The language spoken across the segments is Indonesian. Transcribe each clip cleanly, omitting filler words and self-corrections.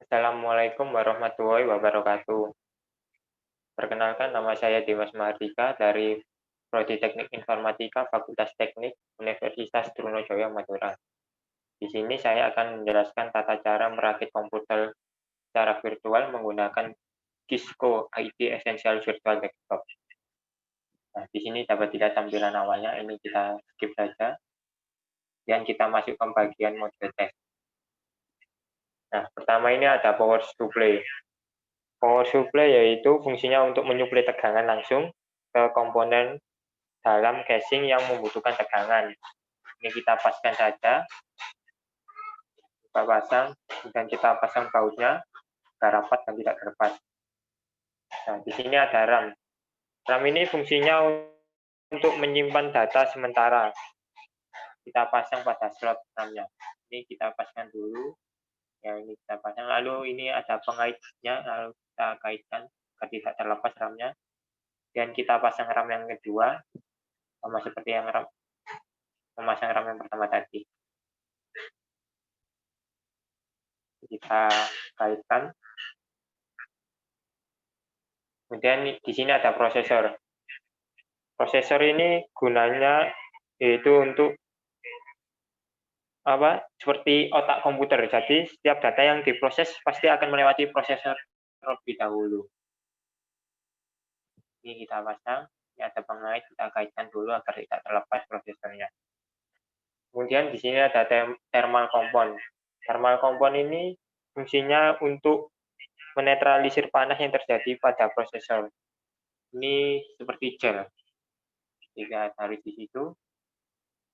Assalamualaikum warahmatullahi wabarakatuh. Perkenalkan, nama saya Dimas Mahardika dari Prodi Teknik Informatika Fakultas Teknik Universitas Trunojoyo, Madura. Di sini saya akan menjelaskan tata cara merakit komputer secara virtual menggunakan Cisco IT Essential Virtual Desktop. Nah, di sini dapat dilihat tampilan awalnya, ini kita skip saja, dan kita masuk ke bagian model test. Nah, pertama ini ada power supply. Power supply yaitu fungsinya untuk menyuplai tegangan langsung ke komponen dalam casing yang membutuhkan tegangan. Ini kita paskan saja, kita pasang, dan kita pasang bautnya agar rapat dan tidak terlepas. Nah, di sini ada RAM. RAM ini fungsinya untuk menyimpan data sementara. Kita pasang pada slot RAM-nya. Ini kita pasang dulu. Ya, ini kita pasang. Lalu ini ada pengaitnya, lalu kita kaitkan agar tidak terlepas RAM-nya. Dan kita pasang RAM yang kedua, sama seperti yang memasang RAM yang pertama tadi. Kita kaitkan. Kemudian di sini ada prosesor. Prosesor ini gunanya yaitu untuk seperti otak komputer. Jadi setiap data yang diproses pasti akan melewati prosesor terlebih dahulu. Ini kita pasang. Ini ada pengait, kita kaitkan dulu agar tidak terlepas prosesornya. Kemudian di sini ada thermal compound. Thermal compound ini fungsinya untuk menetralisir panas yang terjadi pada prosesor. Ini seperti gel. Kita taruh di situ.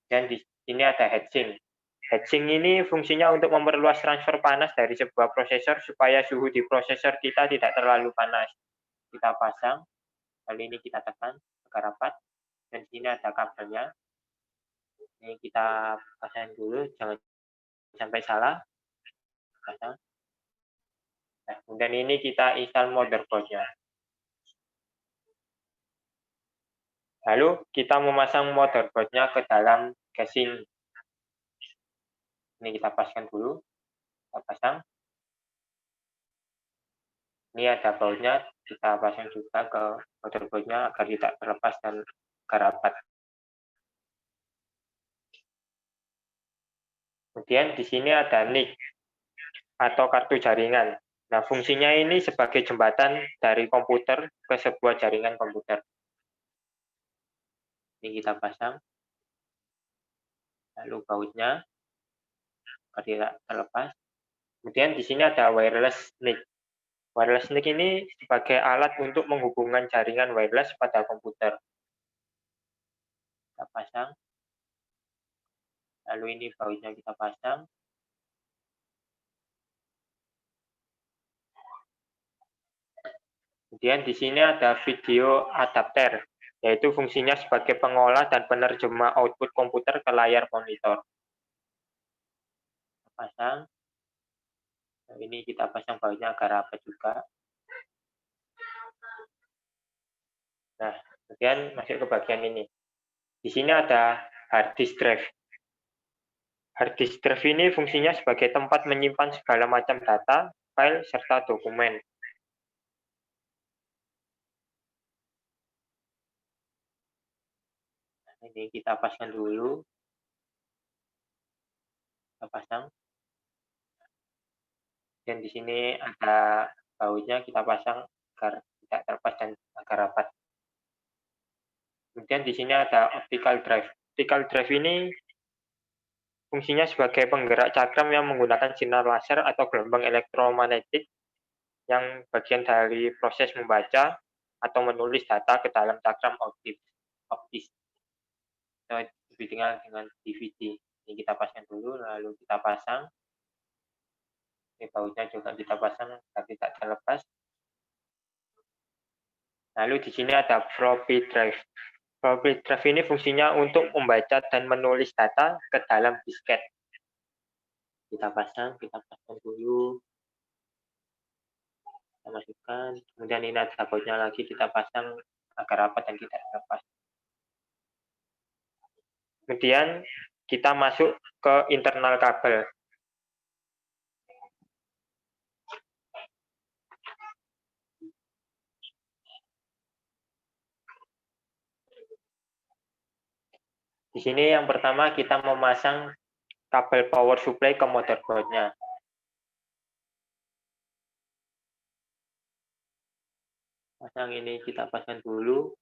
Dan di sini ada heatsink. Heatsink ini fungsinya untuk memperluas transfer panas dari sebuah prosesor supaya suhu di prosesor kita tidak terlalu panas. Kita pasang, lalu ini kita tekan agar rapat. Dan di sini ada kabelnya. Ini kita pasang dulu, jangan sampai salah. Pasang. Nah, kemudian ini kita install motherboard-nya. Lalu kita memasang motherboard-nya ke dalam casing. Ini kita pasang dulu. Kita pasang. Ini ada bautnya, kita pasang juga ke motherboard-nya agar tidak terlepas dan agar rapat. Kemudian di sini ada NIC atau kartu jaringan. Nah, fungsinya ini sebagai jembatan dari komputer ke sebuah jaringan komputer. Ini kita pasang. Lalu bautnya agar tidak terlepas. Kemudian di sini ada wireless NIC. Wireless NIC ini sebagai alat untuk menghubungkan jaringan wireless pada komputer. Kita pasang. Lalu ini bautnya kita pasang. Kemudian di sini ada video adapter, yaitu fungsinya sebagai pengolah dan penerjemah output komputer ke layar monitor. Kita pasang. Nah, ini kita pasang bautnya agar rapat juga. Nah, kemudian masuk ke bagian ini. Di sini ada hard disk drive. Hard disk drive ini fungsinya sebagai tempat menyimpan segala macam data, file, serta dokumen. Nah, ini kita pasang dulu. Kita pasang. Dan di sini ada bautnya, kita pasang agar tidak terlepas dan agar rapat. Kemudian di sini ada optical drive. Optical drive ini fungsinya sebagai penggerak cakram yang menggunakan sinar laser atau gelombang elektromagnetik yang bagian dari proses membaca atau menulis data ke dalam cakram optis. Lebih dikenal dengan DVD. Ini kita pasang dulu, lalu kita pasang. Ini bautnya juga kita pasang agar tidak terlepas. Lalu di sini ada floppy drive. Floppy drive ini fungsinya untuk membaca dan menulis data ke dalam disket. Kita pasang dulu. Kita masukkan. Kemudian ini ada bautnya lagi, kita pasang agar rapat dan tidak terlepas. Kemudian kita masuk ke internal kabel. Di sini yang pertama kita memasang kabel power supply ke motherboard-nya. Pasang ini kita pasang dulu.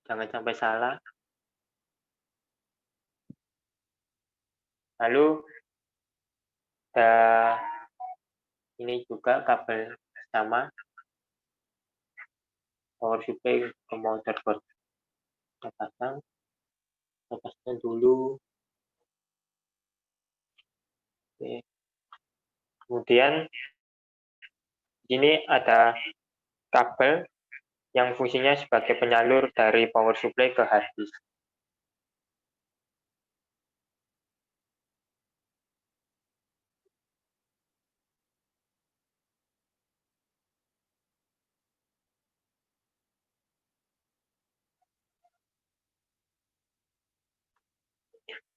Jangan sampai salah. Lalu ini juga kabel sama power supply ke motherboard. Kita pasang dulu. Oke. Kemudian ini ada kabel yang fungsinya sebagai penyalur dari power supply ke hard disk.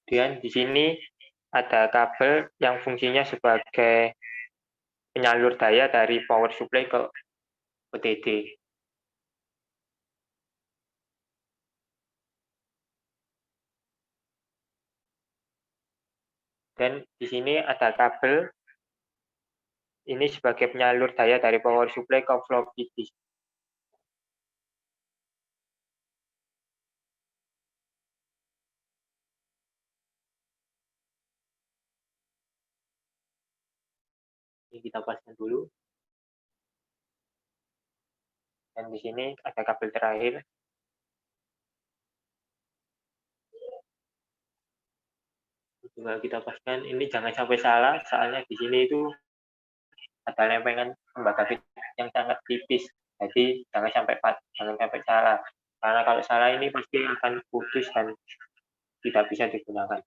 Kemudian di sini ada kabel yang fungsinya sebagai penyalur daya dari power supply ke OTD. Dan di sini ada kabel ini sebagai penyalur daya dari power supply ke floppy disk. Ini kita pasang dulu. Dan di sini ada kabel terakhir. Juga kita pasang. Ini jangan sampai salah, soalnya di sini itu ada lempengan tembaga yang sangat tipis. Jadi jangan sampai salah. Karena kalau salah ini pasti akan putus dan tidak bisa digunakan.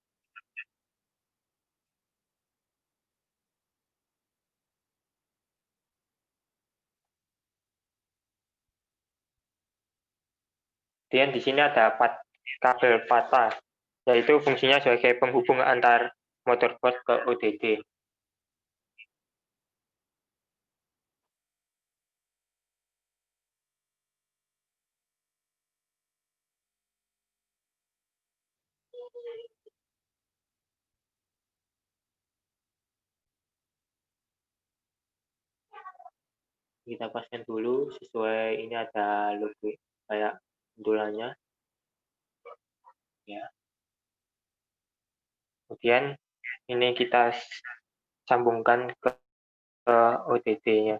Kemudian di sini ada kabel patah, yaitu fungsinya sebagai penghubung antar motherboard ke ODD. Kita pasang dulu sesuai, ini ada logo kayak bentulannya. Ya. Kemudian ini kita sambungkan ke ODD-nya.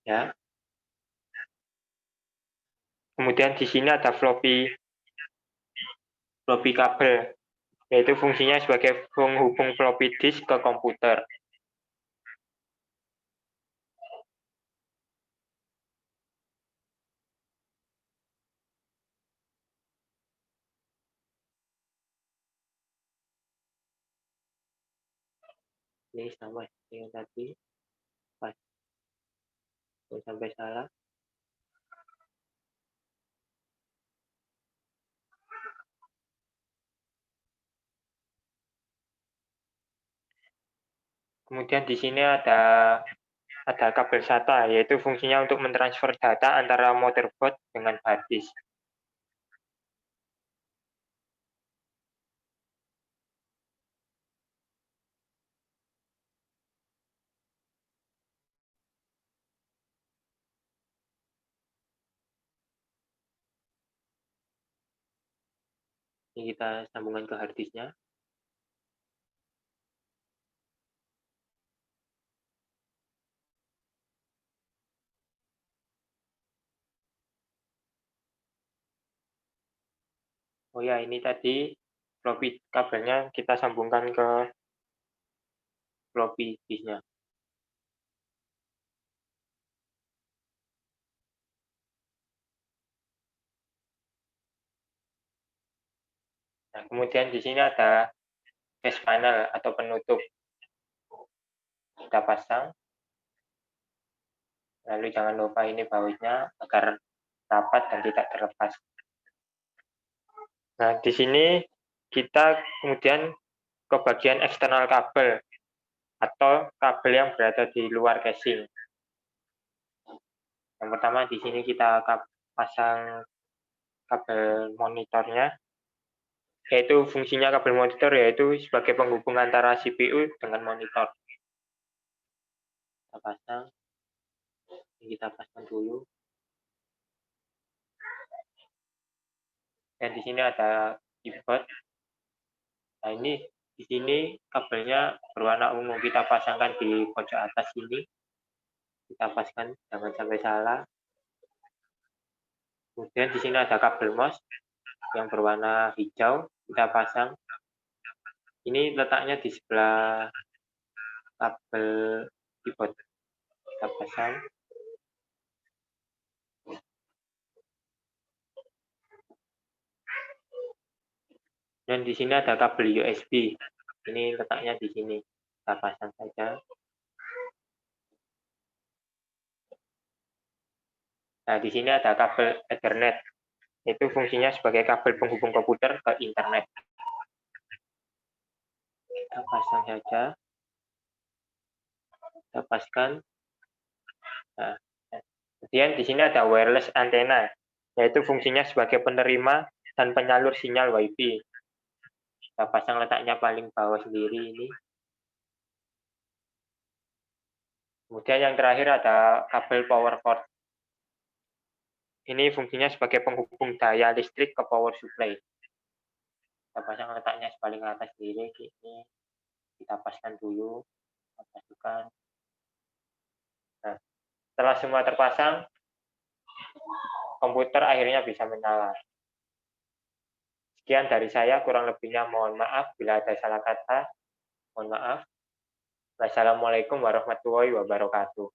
Ya. Kemudian di sini ada floppy kabel, yaitu fungsinya sebagai penghubung floppy disk ke komputer. Ini sama yang tadi, pas sampai salah. Kemudian di sini ada kabel SATA, yaitu fungsinya untuk mentransfer data antara motherboard dengan hard disk. Ini kita sambungkan ke hard disknya. Oh ya, ini tadi floppy kabelnya kita sambungkan ke floppy disknya. Nah, kemudian di sini ada base panel atau penutup. Kita pasang. Lalu jangan lupa ini bautnya agar rapat dan tidak terlepas. Nah, di sini kita kemudian ke bagian eksternal kabel atau kabel yang berada di luar casing. Yang pertama di sini kita pasang kabel monitornya, yaitu fungsinya kabel monitor yaitu sebagai penghubung antara CPU dengan monitor. Kita pasang, kita pasang dulu. Dan di sini ada keyboard. Nah, ini di sini kabelnya berwarna ungu, kita pasangkan di pojok atas sini. Kita paskan, jangan sampai salah. Kemudian di sini ada kabel mouse yang berwarna hijau, kita pasang. Ini letaknya di sebelah kabel keyboard. Kita pasang. Dan di sini ada kabel USB. Ini letaknya di sini. Kita pasang saja. Nah, di sini ada kabel Ethernet. Itu fungsinya sebagai kabel penghubung komputer ke internet. Kita pasang saja. Kita paskan. Nah, kemudian di sini ada wireless antena, yaitu fungsinya sebagai penerima dan penyalur sinyal Wi-Fi. Kita pasang letaknya paling bawah sendiri ini. Kemudian yang terakhir ada kabel power cord. Ini fungsinya sebagai penghubung daya listrik ke power supply. Kita pasang letaknya paling atas sendiri. Ini kita paskan dulu. Kita masukkan. Nah, setelah semua terpasang, komputer akhirnya bisa menyala. Sekian dari saya, kurang lebihnya mohon maaf bila ada salah kata. Mohon maaf. Wassalamualaikum warahmatullahi wabarakatuh.